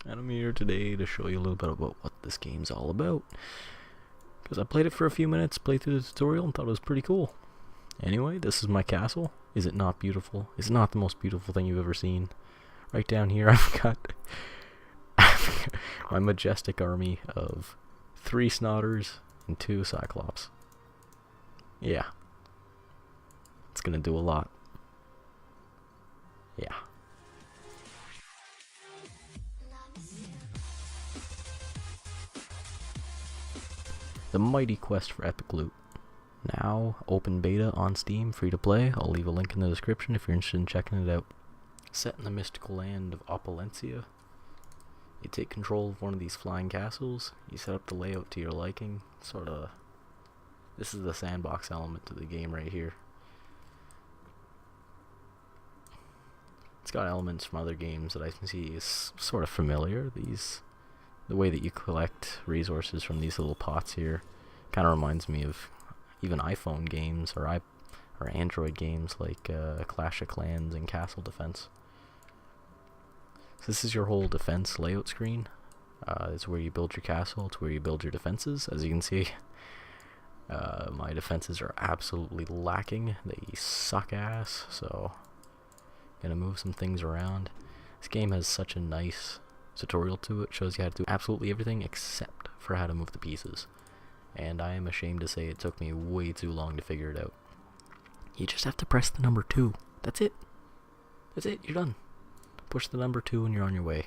And I'm here today to show you a little bit about what this game's all about. Because I played it for a few minutes, played through the tutorial, and thought it was pretty cool. Anyway, this is my castle. Is it not beautiful? Is it not the most beautiful thing you've ever seen? Right down here I've got my majestic army of 3 Snotters and 2 Cyclops. Yeah. It's gonna do a lot. Yeah. The mighty quest for epic loot. Now, open beta on Steam, free to play. I'll leave a link in the description if you're interested in checking it out. Set in the mystical land of Opulencia, you take control of one of these flying castles. You set up the layout to your liking. This is the sandbox element to the game right here. It's got elements from other games that I can see is sort of familiar. The way that you collect resources from these little pots here kind of reminds me of even iPhone games or Android games like Clash of Clans and Castle Defense. So this is your whole defense layout screen. It's where you build your castle. It's where you build your defenses. As you can see, my defenses are absolutely lacking. They suck ass. So gonna move some things around. This game has such a nice tutorial to it. Shows you how to do absolutely everything except for how to move the pieces. And I am ashamed to say it took me way too long to figure it out. You just have to press the number 2. That's it. That's it. You're done. Push the number 2 and you're on your way.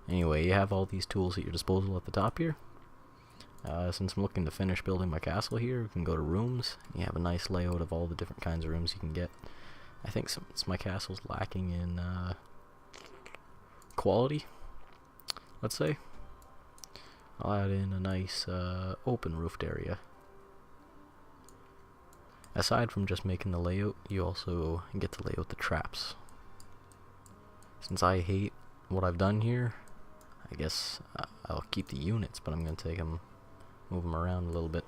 Anyway, you have all these tools at your disposal at the top here. Since I'm looking to finish building my castle here, we can go to rooms. You have a nice layout of all the different kinds of rooms you can get. I think since my castle's lacking in quality, let's say, I'll add in a nice open roofed area. Aside from just making the layout, you also get to lay out the traps. Since I hate what I've done here, I guess I'll keep the units, but I'm going to move them around a little bit.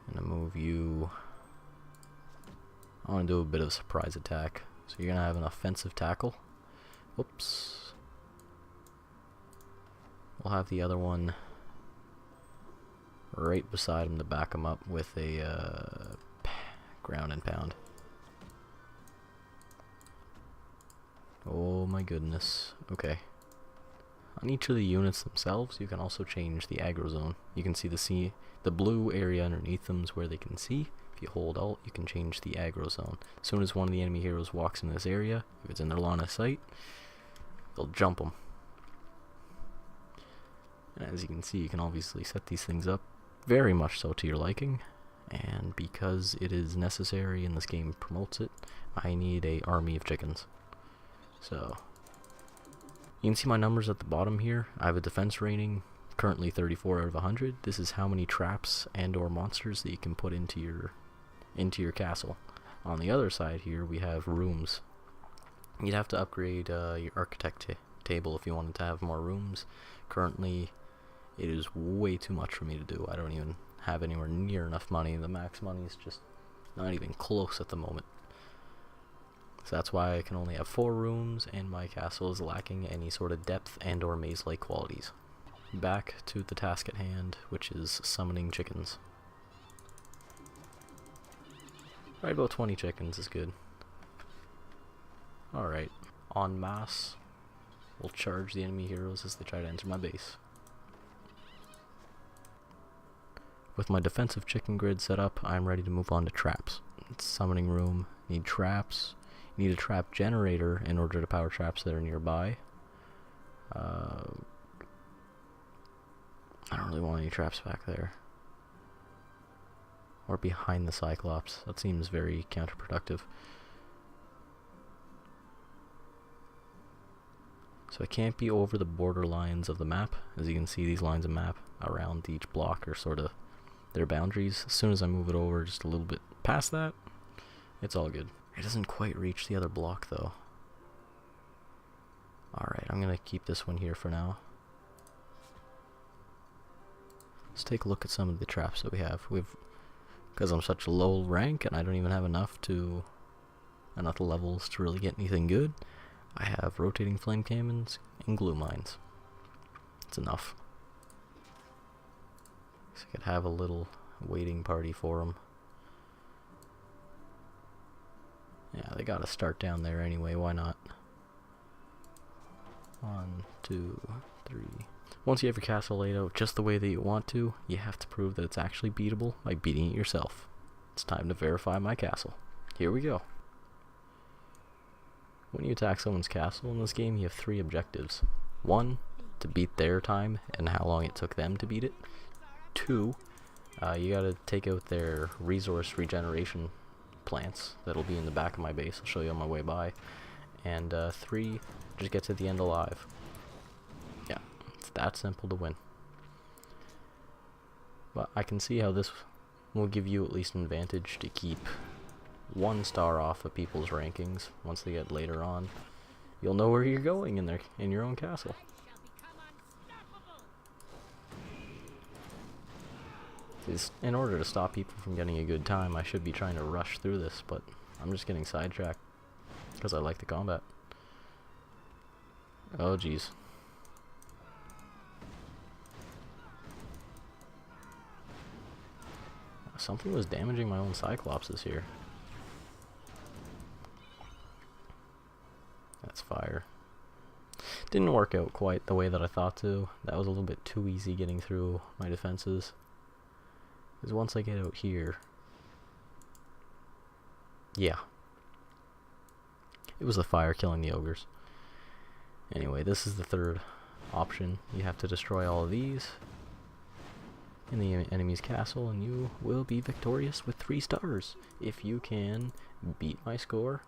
I'm going to move you. I want to do a bit of a surprise attack. So you're going to have an offensive tackle. Oops. We'll have the other one right beside him to back him up with a ground and pound. Oh my goodness. Okay. On each of the units themselves, you can also change the aggro zone. You can see the blue area underneath them is where they can see. If you hold Alt, you can change the aggro zone. As soon as one of the enemy heroes walks in this area, if it's in their line of sight, they'll jump them. And as you can see, you can obviously set these things up very much so to your liking. And because it is necessary and this game promotes it, I need an army of chickens. So, you can see my numbers at the bottom here. I have a defense rating, currently 34 out of 100. This is how many traps and or monsters that you can put into your castle. On the other side here, we have rooms. You'd have to upgrade your architect table if you wanted to have more rooms. Currently, it is way too much for me to do. I don't even have anywhere near enough money. The max money is just not even close at the moment. So that's why I can only have 4 rooms, and my castle is lacking any sort of depth and or maze-like qualities. Back to the task at hand, which is summoning chickens. Right about 20 chickens is good. Alright, en masse, we'll charge the enemy heroes as they try to enter my base. With my defensive chicken grid set up, I'm ready to move on to traps. It's summoning room, need traps. You need a trap generator in order to power traps that are nearby. I don't really want any traps back there. Or behind the Cyclops. That seems very counterproductive. So it can't be over the border lines of the map. As you can see, these lines of map around each block are sort of their boundaries. As soon as I move it over just a little bit past that, it's all good. It doesn't quite reach the other block though. Alright, I'm gonna keep this one here for now. Let's take a look at some of the traps that we have. Because I'm such a low rank and I don't even have enough levels to really get anything good, I have rotating flame cannons and glue mines. It's enough. So I could have a little waiting party for them. Yeah, they gotta start down there anyway, why not? 1, 2, 3. Once you have your castle laid out just the way that you want to, you have to prove that it's actually beatable by beating it yourself. It's time to verify my castle. Here we go. When you attack someone's castle in this game, you have 3 objectives. 1, to beat their time and how long it took them to beat it. 2, you gotta take out their resource regeneration plants that'll be in the back of my base. I'll show you on my way by. And 3, just get to the end alive. Yeah, it's that simple to win. But I can see how this will give you at least an advantage to keep 1 star off of people's rankings once they get later on. You'll know where you're going in your own castle. In order to stop people from getting a good time, I should be trying to rush through this, but I'm just getting sidetracked because I like the combat. Oh jeez. Something was damaging my own Cyclopses here. That's fire. Didn't work out quite the way that I thought to. That was a little bit too easy getting through my defenses. Because once I get out here... Yeah. It was the fire killing the ogres. Anyway, this is the 3rd option. You have to destroy all of these in the enemy's castle, and you will be victorious with 3 stars. If you can beat my score,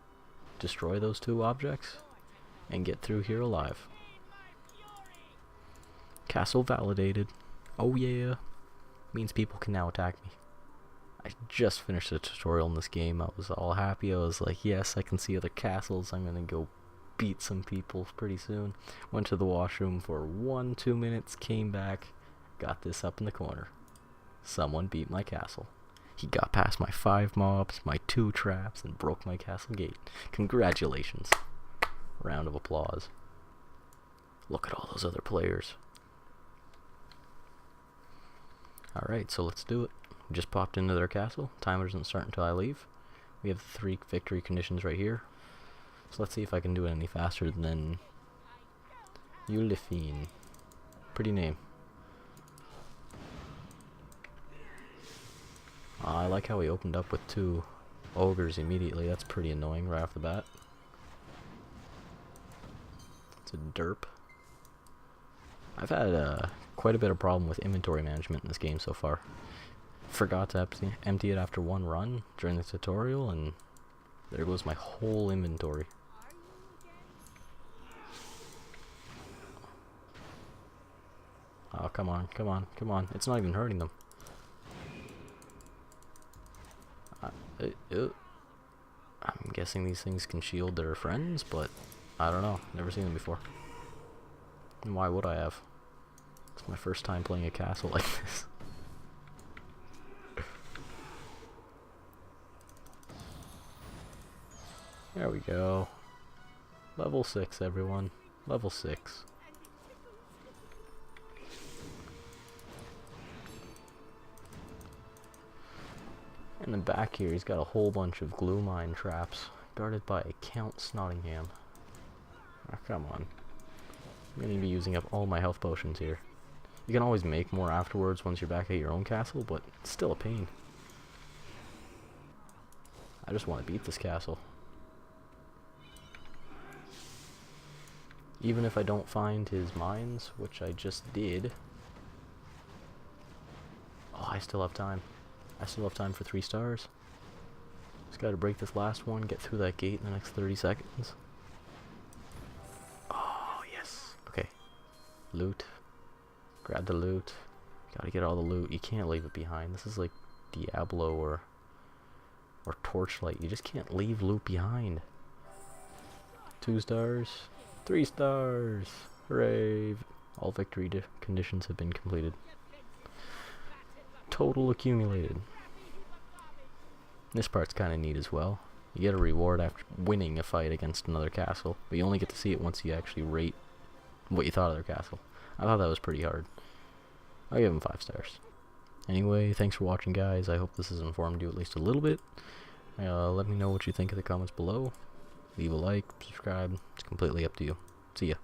destroy those 2 objects, and get through here alive. Castle validated. Oh yeah. Means people can now attack me. I just finished the tutorial in this game. I was all happy. I was like, yes, I can see other castles. I'm gonna go beat some people pretty soon. Went to the washroom for 1-2 minutes, came back, got this up in the corner. Someone beat my castle. He got past my 5 mobs, my 2 traps, and broke my castle gate. Congratulations. Round of applause. Look at all those other players. Alright, so let's do it. We just popped into their castle. Timer doesn't start until I leave. We have the 3 victory conditions right here. So let's see if I can do it any faster than Eulifine. Pretty name. I like how he opened up with 2 ogres immediately. That's pretty annoying right off the bat. It's a derp. I've had quite a bit of problem with inventory management in this game so far. Forgot to empty it after 1 run during the tutorial, and there goes my whole inventory. Oh, come on, come on, come on. It's not even hurting them. I'm guessing these things can shield their friends, but I don't know. Never seen them before. And why would I have? It's my first time playing a castle like this. There we go. Level 6, everyone. Level 6. In the back here, he's got a whole bunch of glue mine traps, guarded by Count Snottingham. Oh, come on. I'm going to be using up all my health potions here. You can always make more afterwards once you're back at your own castle, but it's still a pain. I just want to beat this castle. Even if I don't find his mines, which I just did. Oh, I still have time. I still have time for 3 stars. Just gotta break this last one, get through that gate in the next 30 seconds. Oh, yes. Okay. Loot. Grab the loot. Gotta get all the loot. You can't leave it behind. This is like Diablo or Torchlight. You just can't leave loot behind. 2 stars. 3 stars. Hooray. All victory conditions have been completed. Total accumulated. This part's kind of neat as well. You get a reward after winning a fight against another castle, but you only get to see it once you actually rate what you thought of their castle. I thought that was pretty hard. I'll give them 5 stars. Anyway, thanks for watching, guys. I hope this has informed you at least a little bit. Let me know what you think in the comments below. Leave a like, subscribe. It's completely up to you. See ya.